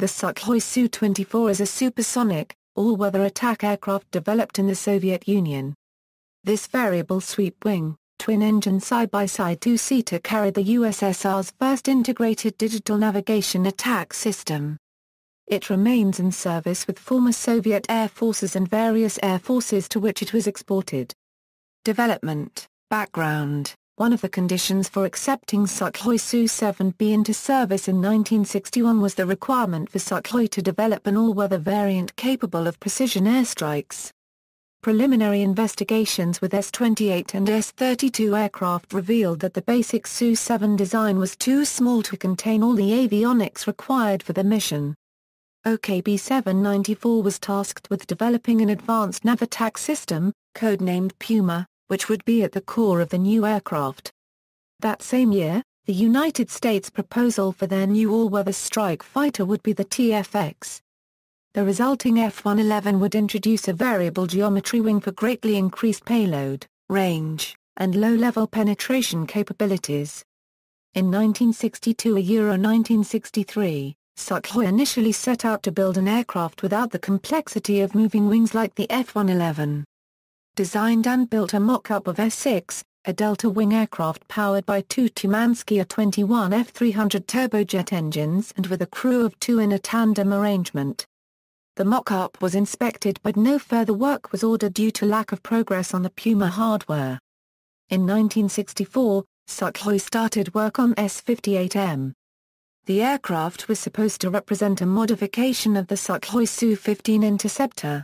The Sukhoi Su-24 is a supersonic, all-weather attack aircraft developed in the Soviet Union. This variable sweep-wing, twin-engine side-by-side two-seater carried the USSR's first integrated digital navigation attack system. It remains in service with former Soviet air forces and various air forces to which it was exported. Development, background. One of the conditions for accepting Sukhoi Su-24 into service in 1961 was the requirement for Sukhoi to develop an all-weather variant capable of precision airstrikes. Preliminary investigations with S-28 and S-32 aircraft revealed that the basic Su-7 design was too small to contain all the avionics required for the mission. OKB-794 was tasked with developing an advanced nav attack system, codenamed Puma, which would be at the core of the new aircraft. That same year, the United States' proposal for their new all-weather strike fighter would be the TFX. The resulting F-111 would introduce a variable geometry wing for greatly increased payload, range, and low-level penetration capabilities. In 1962–1963, Sukhoi initially set out to build an aircraft without the complexity of moving wings like the F-111. Designed and built a mock-up of S-6, a delta-wing aircraft powered by two Tumansky A-21 F-300 turbojet engines and with a crew of two in a tandem arrangement. The mock-up was inspected but no further work was ordered due to lack of progress on the Puma hardware. In 1964, Sukhoi started work on S-58M. The aircraft was supposed to represent a modification of the Sukhoi Su-15 Interceptor.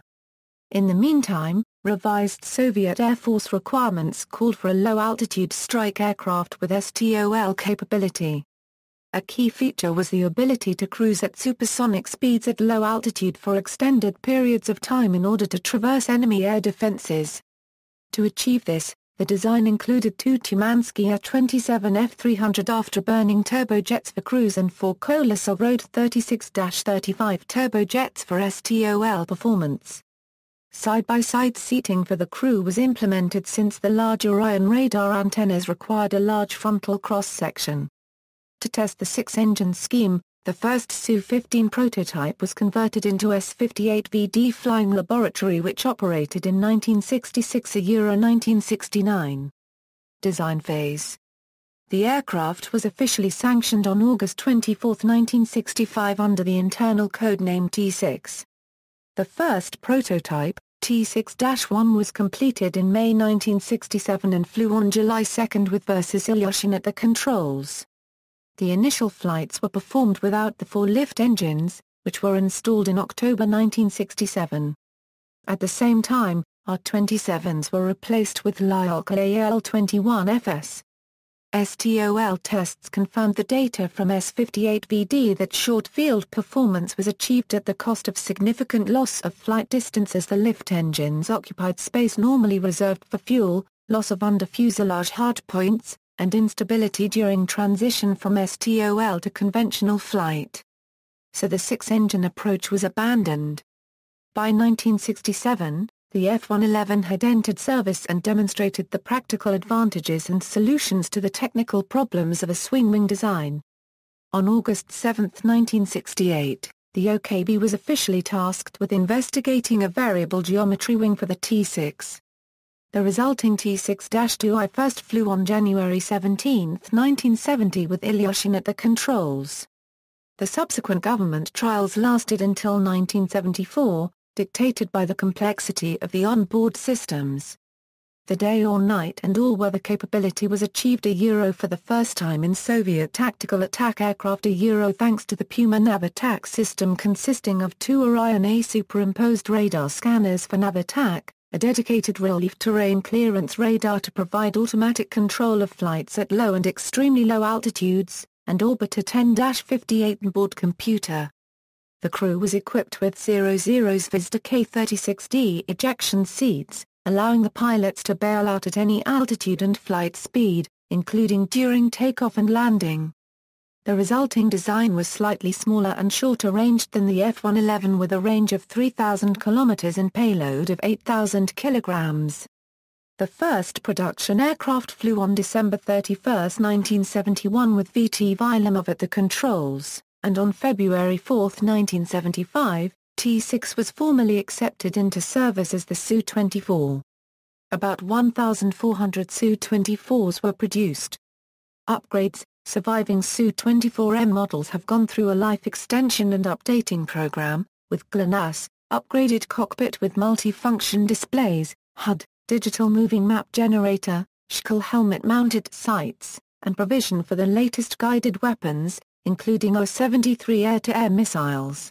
In the meantime, revised Soviet Air Force requirements called for a low-altitude strike aircraft with STOL capability. A key feature was the ability to cruise at supersonic speeds at low altitude for extended periods of time in order to traverse enemy air defenses. To achieve this, the design included two Tumansky A-27 F-300 afterburning turbojets for cruise and four Kolesov Road 36-35 turbojets for STOL performance. Side-by-side seating for the crew was implemented since the large Orion radar antennas required a large frontal cross-section. To test the six-engine scheme, the first Su-15 prototype was converted into S-58VD flying laboratory which operated in 1966–1969. Design phase. The aircraft was officially sanctioned on August 24, 1965 under the internal code name T-6. The first prototype, T-6-1 was completed in May 1967 and flew on July 2 with Versus Ilyushin at the controls. The initial flights were performed without the four lift engines, which were installed in October 1967. At the same time, R-27s were replaced with Lyulka AL-21FS. STOL tests confirmed the data from S-58VD that short-field performance was achieved at the cost of significant loss of flight distance as the lift engines occupied space normally reserved for fuel, loss of under-fuselage hardpoints, and instability during transition from STOL to conventional flight. So the six-engine approach was abandoned. By 1967, the F-111 had entered service and demonstrated the practical advantages and solutions to the technical problems of a swing-wing design. On August 7, 1968, the OKB was officially tasked with investigating a variable geometry wing for the T-6. The resulting T-6-2I first flew on January 17, 1970 with Ilyushin at the controls. The subsequent government trials lasted until 1974, dictated by the complexity of the on-board systems. The day or night and all-weather capability was achieved for the first time in Soviet tactical attack aircraft thanks to the Puma nav attack system consisting of two Orion A superimposed radar scanners for nav attack, a dedicated relief terrain clearance radar to provide automatic control of flights at low and extremely low altitudes, and Orbiter 10-58 onboard computer. The crew was equipped with 00's Vizda K-36D ejection seats, allowing the pilots to bail out at any altitude and flight speed, including during takeoff and landing. The resulting design was slightly smaller and shorter ranged than the F-111 with a range of 3,000 km and payload of 8,000 kg. The first production aircraft flew on December 31, 1971 with V.T. Vilemov at the controls. and on February 4, 1975, T-6 was formally accepted into service as the Su-24. About 1,400 Su-24s were produced. Upgrades. Surviving Su-24M models have gone through a life extension and updating program, with GLONASS, upgraded cockpit with multi-function displays, HUD, digital moving map generator, SCHL helmet-mounted sights, and provision for the latest guided weapons, including O-73 air-to-air missiles.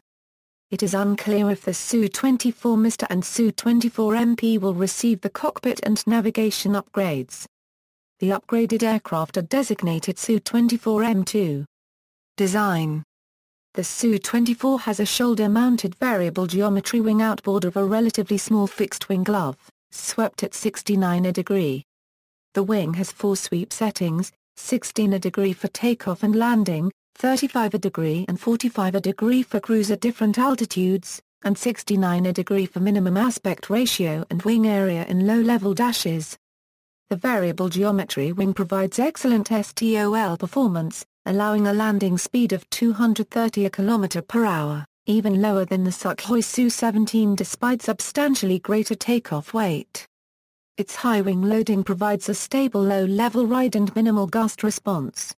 It is unclear if the Su-24 Mr. and Su-24MP will receive the cockpit and navigation upgrades. The upgraded aircraft are designated Su-24M2. Design. The Su-24 has a shoulder-mounted variable geometry wing outboard of a relatively small fixed-wing glove, swept at 69 degree. The wing has 4 sweep settings, 16 degree for takeoff and landing, 35 degree and 45 degree for cruise at different altitudes, and 69 degree for minimum aspect ratio and wing area in low-level dashes. The variable geometry wing provides excellent STOL performance, allowing a landing speed of 230 km/h, even lower than the Sukhoi Su-17 despite substantially greater takeoff weight. Its high wing loading provides a stable low-level ride and minimal gust response.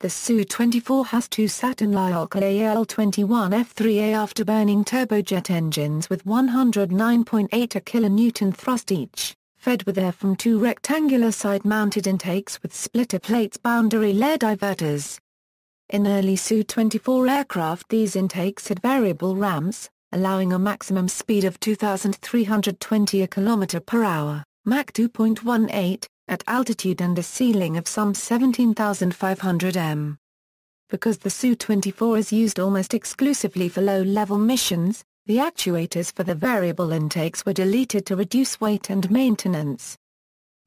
The Su-24 has 2 Saturn Lyulka AL-21 F3A afterburning turbojet engines with 109.8 kN thrust each, fed with air from 2 rectangular side-mounted intakes with splitter plates boundary layer diverters. In early Su-24 aircraft these intakes had variable ramps, allowing a maximum speed of 2,320 km/h, Mach 2.18, at altitude and a ceiling of some 17,500 m. Because the Su-24 is used almost exclusively for low-level missions, the actuators for the variable intakes were deleted to reduce weight and maintenance.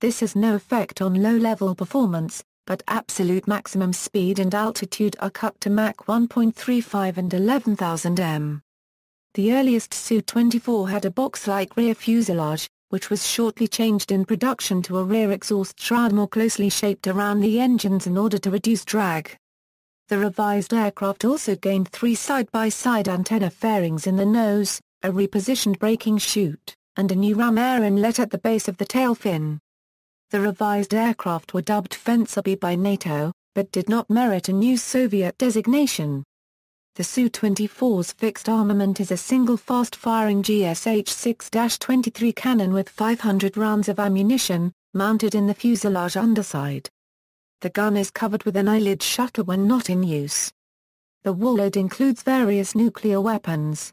This has no effect on low-level performance, but absolute maximum speed and altitude are cut to Mach 1.35 and 11,000 m. The earliest Su-24 had a box-like rear fuselage, which was shortly changed in production to a rear exhaust shroud more closely shaped around the engines in order to reduce drag. The revised aircraft also gained 3 side-by-side antenna fairings in the nose, a repositioned braking chute, and a new ram air inlet at the base of the tail fin. The revised aircraft were dubbed Fencer-B by NATO, but did not merit a new Soviet designation. The Su-24's fixed armament is a single fast-firing GSH-6-23 cannon with 500 rounds of ammunition, mounted in the fuselage underside. The gun is covered with an eyelid shutter when not in use. The warload includes various nuclear weapons.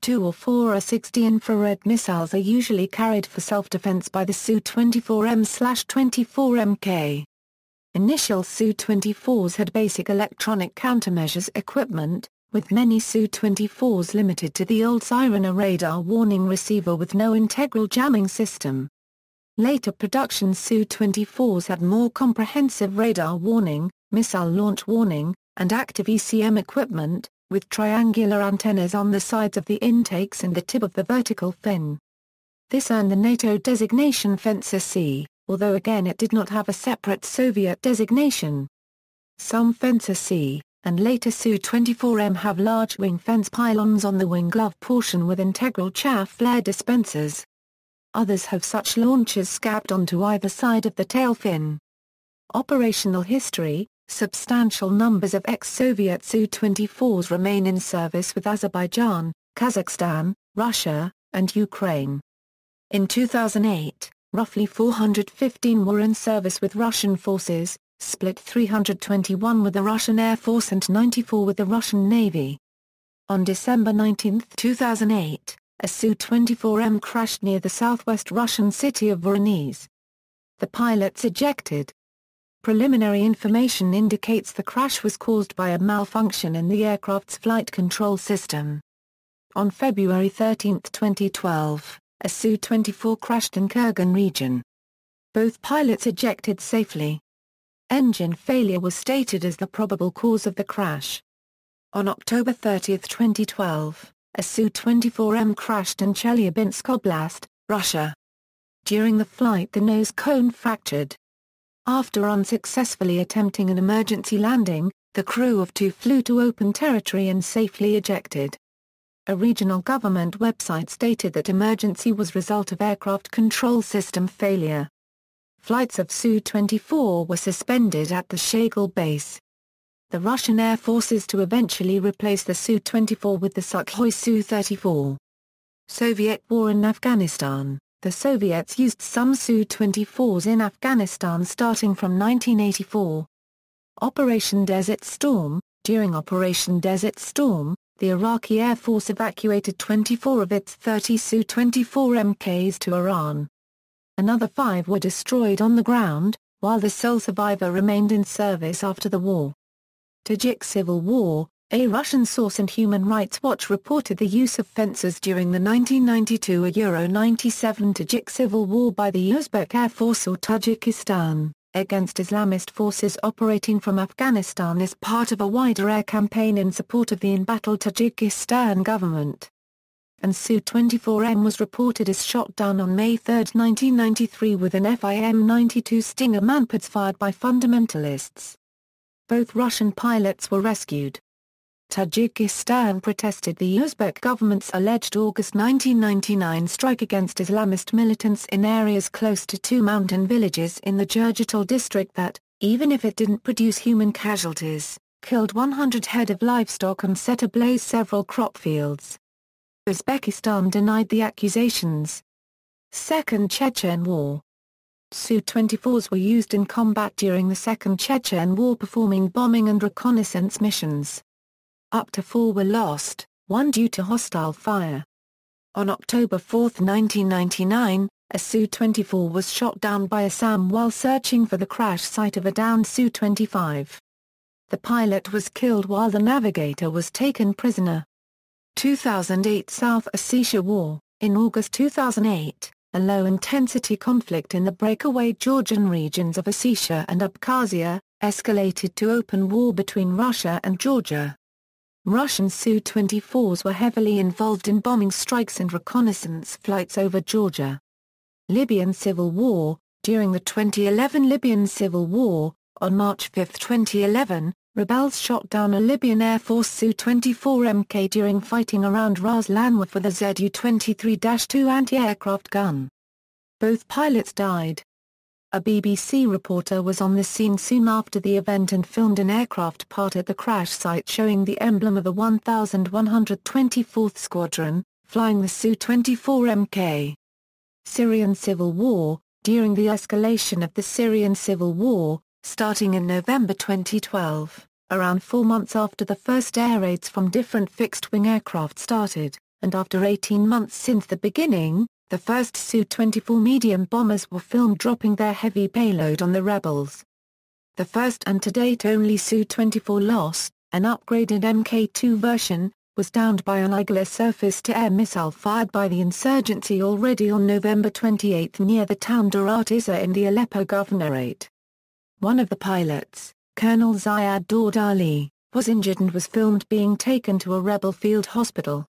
2 or 4 A-60 infrared missiles are usually carried for self-defense by the Su-24M/24MK. Initial Su-24s had basic electronic countermeasures equipment, with many Su-24s limited to the old Sirena radar warning receiver with no integral jamming system. Later production Su-24s had more comprehensive radar warning, missile launch warning, and active ECM equipment, with triangular antennas on the sides of the intakes and the tip of the vertical fin. This earned the NATO designation Fencer-C, although again it did not have a separate Soviet designation. Some Fencer-C, and later Su-24M have large wing fence pylons on the wing glove portion with integral chaff flare dispensers. Others have such launchers scabbed onto either side of the tail fin. Operational history. Substantial numbers of ex-Soviet Su-24s remain in service with Azerbaijan, Kazakhstan, Russia, and Ukraine. In 2008, roughly 415 were in service with Russian forces, split 321 with the Russian Air Force and 94 with the Russian Navy. On December 19, 2008, a Su-24M crashed near the southwest Russian city of Voronezh. The pilots ejected. Preliminary information indicates the crash was caused by a malfunction in the aircraft's flight control system. On February 13, 2012, a Su-24 crashed in Kurgan region. Both pilots ejected safely. Engine failure was stated as the probable cause of the crash. On October 30, 2012, a Su-24M crashed in Chelyabinsk Oblast, Russia. During the flight the nose cone fractured. After unsuccessfully attempting an emergency landing, the crew of 2 flew to open territory and safely ejected. A regional government website stated that emergency was result of aircraft control system failure. Flights of Su-24 were suspended at the Shagul base. The Russian Air Forces to eventually replace the Su-24 with the Sukhoi Su-34. Soviet war in Afghanistan. The Soviets used some Su-24s in Afghanistan starting from 1984. Operation Desert Storm. During Operation Desert Storm, the Iraqi Air Force evacuated 24 of its 30 Su-24 Mks to Iran. Another 5 were destroyed on the ground, while the sole survivor remained in service after the war. Tajik Civil War. A Russian source and Human Rights Watch reported the use of fences during the 1992–97 Tajik Civil War by the Uzbek Air Force or Tajikistan, against Islamist forces operating from Afghanistan as part of a wider air campaign in support of the embattled Tajikistan government. And Su-24M was reported as shot down on May 3, 1993 with an FIM-92 Stinger manpads fired by fundamentalists. Both Russian pilots were rescued. Tajikistan protested the Uzbek government's alleged August 1999 strike against Islamist militants in areas close to 2 mountain villages in the Jurjatal district that, even if it didn't produce human casualties, killed 100 head of livestock and set ablaze several crop fields. Uzbekistan denied the accusations. Second Chechen War. Su-24s were used in combat during the Second Chechen War performing bombing and reconnaissance missions. Up to 4 were lost, 1 due to hostile fire. On October 4, 1999, a Su-24 was shot down by Assam while searching for the crash site of a downed Su-25. The pilot was killed while the navigator was taken prisoner. 2008 South Ossetia War. In August 2008, a low-intensity conflict in the breakaway Georgian regions of Ossetia and Abkhazia escalated to open war between Russia and Georgia. Russian Su-24s were heavily involved in bombing strikes and reconnaissance flights over Georgia. Libyan Civil War. During the 2011 Libyan Civil War, on March 5, 2011, rebels shot down a Libyan Air Force Su-24 Mk during fighting around Ras Lanwaf with a Zu-23-2 anti-aircraft gun. Both pilots died. A BBC reporter was on the scene soon after the event and filmed an aircraft part at the crash site showing the emblem of the 1124th Squadron, flying the Su-24 Mk. Syrian Civil War. During the escalation of the Syrian Civil War, starting in November 2012, around 4 months after the first air raids from different fixed-wing aircraft started, and after 18 months since the beginning, the first Su-24 medium bombers were filmed dropping their heavy payload on the rebels. The first and to date only Su-24 loss, an upgraded Mk2 version, was downed by an Igla surface-to-air missile fired by the insurgency already on November 28 near the town Darat Izzah in the Aleppo Governorate. One of the pilots, Colonel Ziad Dawdali, was injured and was filmed being taken to a rebel field hospital.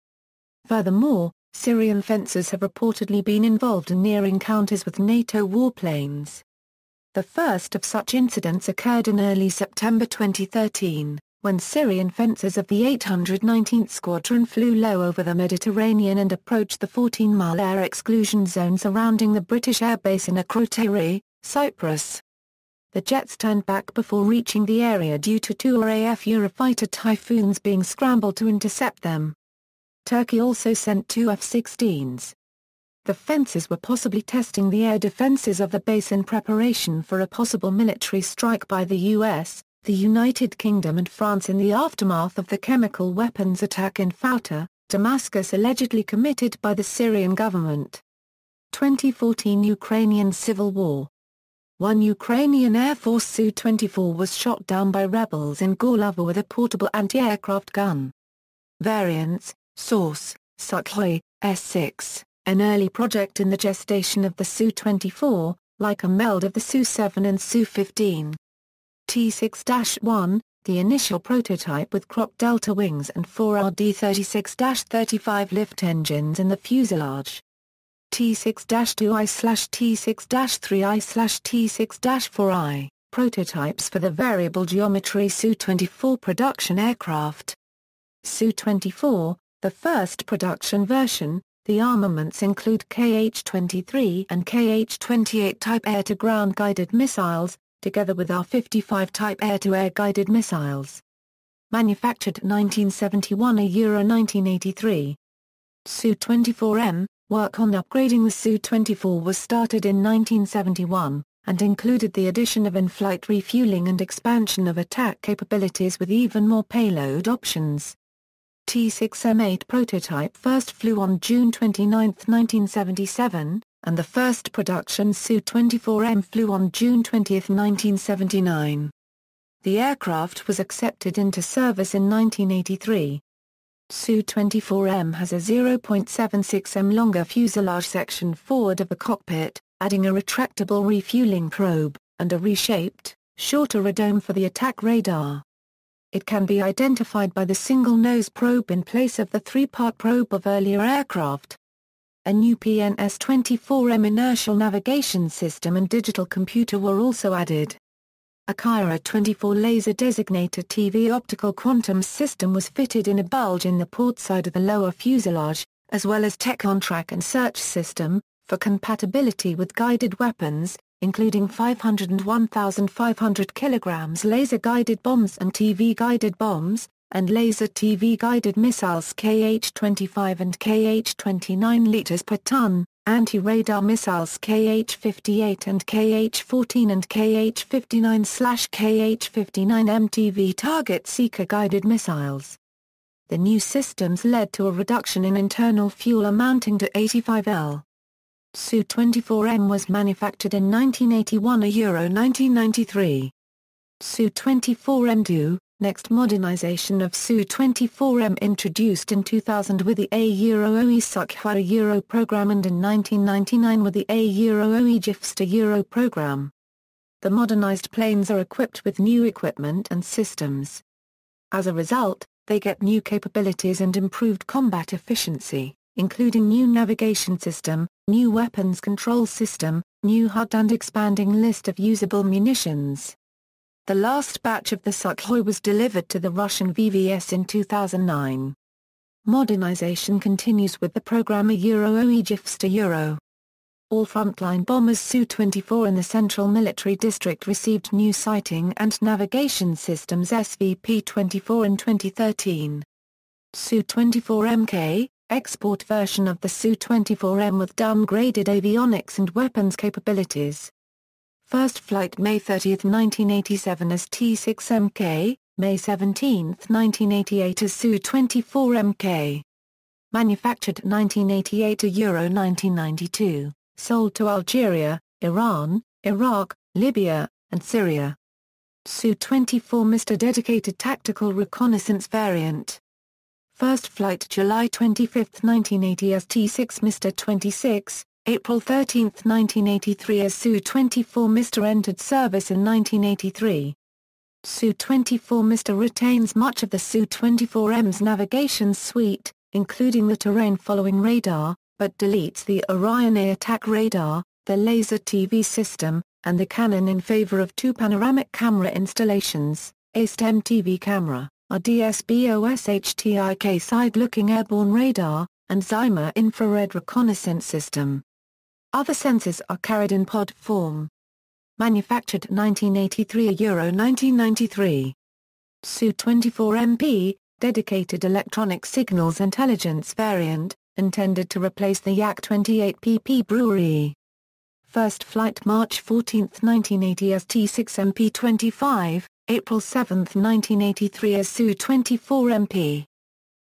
Furthermore, Syrian fencers have reportedly been involved in near encounters with NATO warplanes. The first of such incidents occurred in early September 2013, when Syrian fencers of the 819th Squadron flew low over the Mediterranean and approached the 14-mile air exclusion zone surrounding the British airbase in Akrotiri, Cyprus. The jets turned back before reaching the area due to 2 RAF Eurofighter Typhoons being scrambled to intercept them. Turkey also sent 2 F-16s. The fencers were possibly testing the air defenses of the base in preparation for a possible military strike by the US, the United Kingdom and France in the aftermath of the chemical weapons attack in Fouta, Damascus allegedly committed by the Syrian government. 2014 Ukrainian Civil War. 1 Ukrainian Air Force Su-24 was shot down by rebels in Gorlova with a portable anti-aircraft gun. Variants. Source: Sukhoi, S6, an early project in the gestation of the Su-24, like a meld of the Su-7 and Su-15. T-6-1, the initial prototype with crop delta wings and 4 RD-36-35 lift engines in the fuselage. T-6-2I/T-6-3I/T-6-4I. Prototypes for the variable geometry Su-24 production aircraft. Su-24, the first production version. The armaments include Kh-23 and Kh-28 type air-to-ground guided missiles, together with R-55 type air-to-air guided missiles. Manufactured 1971–1983. Su-24M, work on upgrading the Su-24 was started in 1971, and included the addition of in-flight refueling and expansion of attack capabilities with even more payload options. T-6M8 prototype first flew on June 29, 1977, and the first production Su-24M flew on June 20, 1979. The aircraft was accepted into service in 1983. Su-24M has a 0.76 m longer fuselage section forward of the cockpit, adding a retractable refueling probe, and a reshaped, shorter radome for the attack radar. It can be identified by the single-nose probe in place of the three-part probe of earlier aircraft. A new PNS-24M inertial navigation system and digital computer were also added. A Kira-24 laser-designated TV optical quantum system was fitted in a bulge in the port side of the lower fuselage, as well as tech-on-track and search system, for compatibility with guided weapons, including 500 and 1,500 kilograms laser-guided bombs and TV-guided bombs, and laser TV-guided missiles Kh-25 and Kh-29 liters per ton, anti-radar missiles Kh-58 and Kh-14 and Kh-59/Kh-59M TV target seeker guided missiles. The new systems led to a reduction in internal fuel amounting to 85 L. Su-24M was manufactured in 1981–1993. Su-24M2, next modernization of Su-24M introduced in 2000 with the A-OE Sukhoi Euro program and in 1999 with the A-OE Gifster Euro program. The modernized planes are equipped with new equipment and systems. As a result, they get new capabilities and improved combat efficiency, including new navigation system, new weapons control system, new HUD and expanding list of usable munitions. The last batch of the Sukhoi was delivered to the Russian VVS in 2009. Modernization continues with the program A-OE Gifster Euro. All frontline bombers Su-24 in the Central Military District received new sighting and navigation systems SVP-24 in 2013. Su-24MK, export version of the Su-24M with downgraded avionics and weapons capabilities. First flight May 30, 1987 as T-6MK, May 17, 1988 as Su-24MK. Manufactured 1988 to Euro 1992, sold to Algeria, Iran, Iraq, Libya, and Syria. Su-24 Mr. dedicated tactical reconnaissance variant. First flight July 25, 1980 as T-6 Mr. 26, April 13, 1983 as Su-24 Mr. entered service in 1983. Su-24 Mr. retains much of the Su-24M's navigation suite, including the terrain-following radar, but deletes the Orion A attack radar, the laser TV system, and the cannon in favor of two panoramic camera installations, a STEM TV camera, a DSBOS-HTIK side-looking airborne radar, and Zyma infrared reconnaissance system. Other sensors are carried in pod form. Manufactured 1983 Euro 1993. Su-24MP, dedicated electronic signals intelligence variant, intended to replace the Yak-28PP brewery. First flight March 14, 1980 as T-6MP-25, April 7, 1983 as Su-24MP.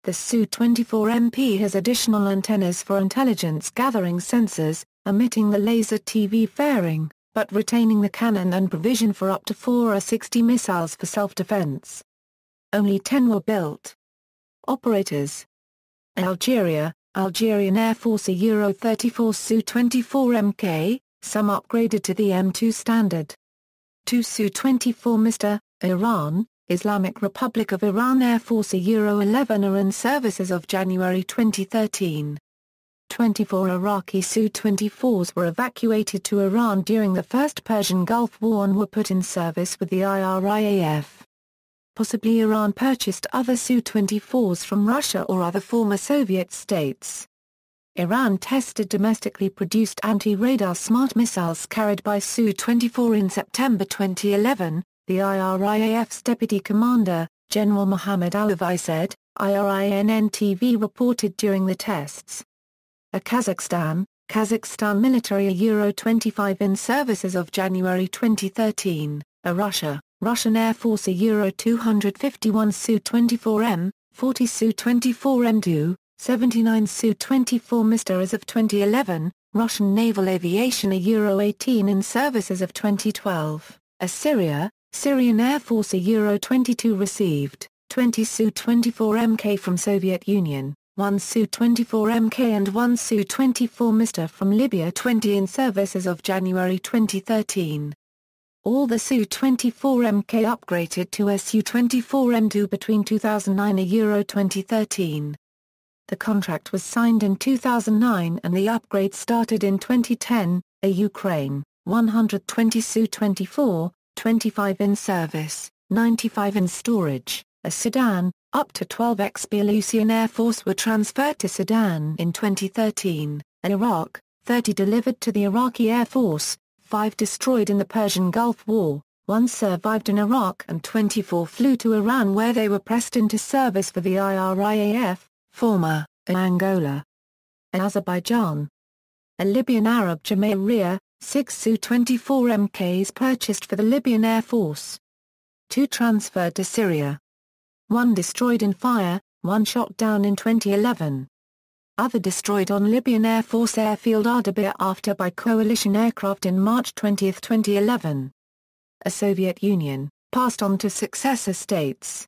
The Su-24MP has additional antennas for intelligence gathering sensors, emitting the laser TV fairing, but retaining the cannon and provision for up to 4 A-60 missiles for self-defense. Only 10 were built. Operators: Algeria, Algerian Air Force Euro 34 Su-24MK, some upgraded to the M2 standard. 2 Su-24 Mr. Iran, Islamic Republic of Iran Air Force Euro 11 are in service as of January 2013. 24 Iraqi Su-24s were evacuated to Iran during the First Persian Gulf War and were put in service with the IRIAF. Possibly Iran purchased other Su-24s from Russia or other former Soviet states. Iran tested domestically produced anti-radar smart missiles carried by Su-24 in September 2011, the IRIAF's deputy commander, General Mohammad Alavi said, IRIN-TV reported during the tests. Kazakhstan military Euro-25 in service as of January 2013, Russian Air Force Euro-251 Su-24M, 40 Su-24M2, 79 Su-24 Mr. as of 2011, Russian Naval Aviation Euro-18 in service as of 2012, Syrian Air Force Euro-22 received, 20 Su-24MK from Soviet Union, 1 Su-24MK and 1 Su-24 Mr. from Libya 20 in service as of January 2013. All the Su-24MK upgraded to Su-24M2 between 2009 and Euro-2013. The contract was signed in 2009 and the upgrade started in 2010, Ukraine, 120 Su-24, 25 in service, 95 in storage, Sudan, up to 12 ex-Belarusian Air Force were transferred to Sudan in 2013, and Iraq, 30 delivered to the Iraqi Air Force, 5 destroyed in the Persian Gulf War, 1 survived in Iraq and 24 flew to Iran where they were pressed into service for the IRIAF, former, Angola. Azerbaijan. A Libyan Arab Jamahiriya, 6 Su-24 MKs purchased for the Libyan Air Force. 2 transferred to Syria. 1 destroyed in fire, 1 shot down in 2011. Other destroyed on Libyan Air Force airfield Ardabir after by coalition aircraft in March 20, 2011. Soviet Union, passed on to successor states.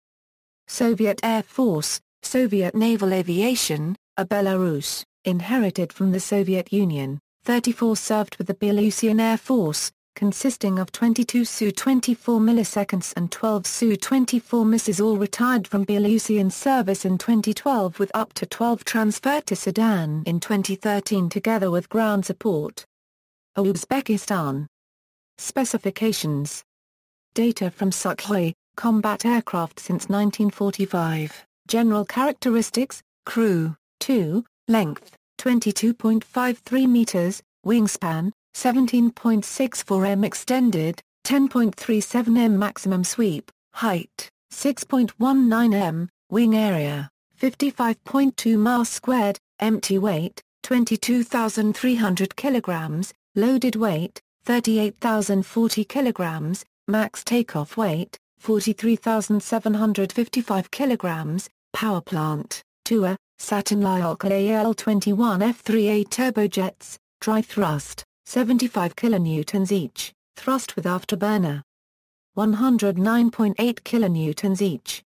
Soviet Air Force, Soviet Naval Aviation, Belarus, inherited from the Soviet Union, 34 served with the Belarusian Air Force, consisting of 22 Su-24 milliseconds and 12 Su-24 Mrs. all retired from Belarusian service in 2012 with up to 12 transferred to Sudan in 2013 together with ground support. Uzbekistan. Specifications. Data from Sukhoi, combat aircraft since 1945, general characteristics, crew, 2, length, 22.53 meters, wingspan, 17.64 m extended, 10.37 m maximum sweep, height, 6.19 m, wing area, 55.2 miles squared, empty weight, 22,300 kilograms, loaded weight, 38,040 kilograms, max takeoff weight, 43,755 kilograms, power plant, 2A, Saturn Lyok AL-21 F3A turbojets, dry thrust, 75 kilonewtons each, thrust with afterburner. 109.8 kilonewtons each.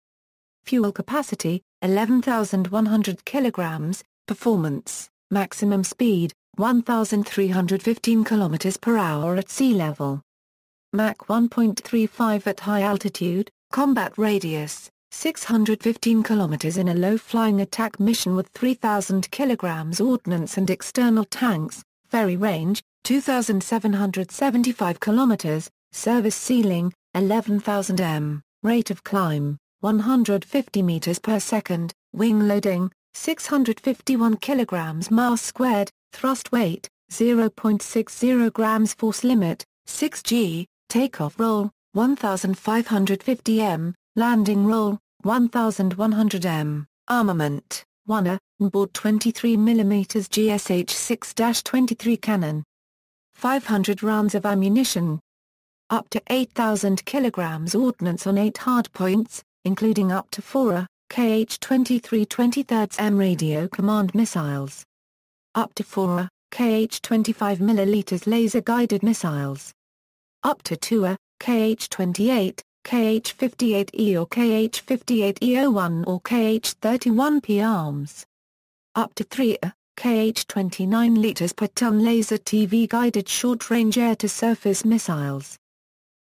Fuel capacity, 11,100 kilograms, performance, maximum speed, 1,315 kilometers per hour at sea level. Mach 1.35 at high altitude, combat radius, 615 kilometers in a low-flying attack mission with 3,000 kilograms ordnance and external tanks, ferry range, 2,775 kilometers, service ceiling, 11,000 m, rate of climb, 150 meters per second, wing loading, 651 kilograms mass squared, thrust weight, 0.60 grams force limit, 6 g, takeoff roll, 1,550 m, landing roll, 1,100 m, armament, 1A, onboard 23 mm GSH-6-23 cannon. 500 rounds of ammunition. Up to 8,000 kilograms ordnance on 8 hardpoints, including up to 4A, KH-23 23M radio command missiles. Up to 4A, KH-25 ml laser-guided missiles. Up to 2A, KH-28, KH-58E or KH-58E01 or KH-31P arms. Up to 3A, KH-29 liters per ton laser TV-guided short-range air-to-surface missiles.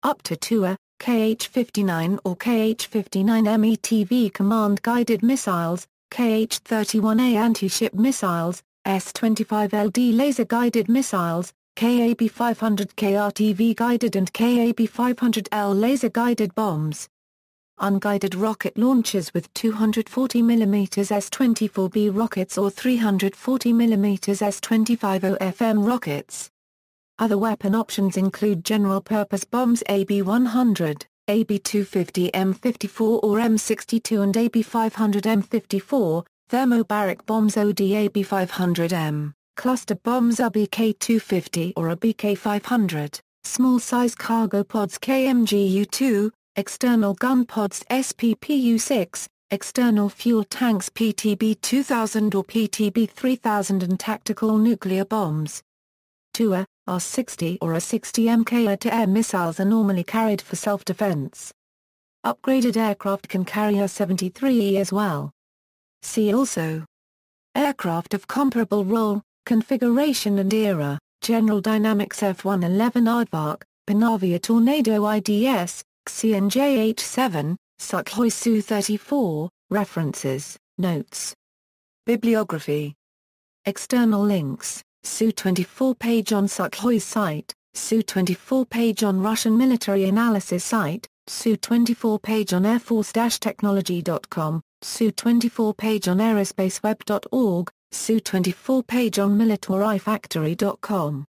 Up to 2A, KH-59 or KH-59M ETV command-guided missiles, KH-31A anti-ship missiles, S-25LD laser-guided missiles, KAB-500K RTV-guided and KAB-500L laser-guided bombs. Unguided rocket launchers with 240 mm S-24B rockets or 340 mm S-25 OFM rockets. Other weapon options include general-purpose bombs AB-100, AB-250 M54 or M62 and AB-500 M54, thermobaric bombs OD-AB-500M, cluster bombs BK-250 or a BK-500, small-size cargo pods KMGU-2, external gun pods SPPU-6, external fuel tanks PTB-2000 or PTB-3000 and tactical nuclear bombs. TUA, R-60 or A-60M air-to-air missiles are normally carried for self-defense. Upgraded aircraft can carry A-73E as well. See also: aircraft of comparable role, configuration and era, General Dynamics F-111 Aardvark, Panavia Tornado IDS, CNJ-H-7, Sukhoi Su-24, References, Notes. Bibliography. External links: Su-24 page on Sukhoi's site, Su-24 page on Russian military analysis site, Su-24 page on airforce-technology.com, Su-24 page on aerospaceweb.org, Su-24 page on militarifactory.com.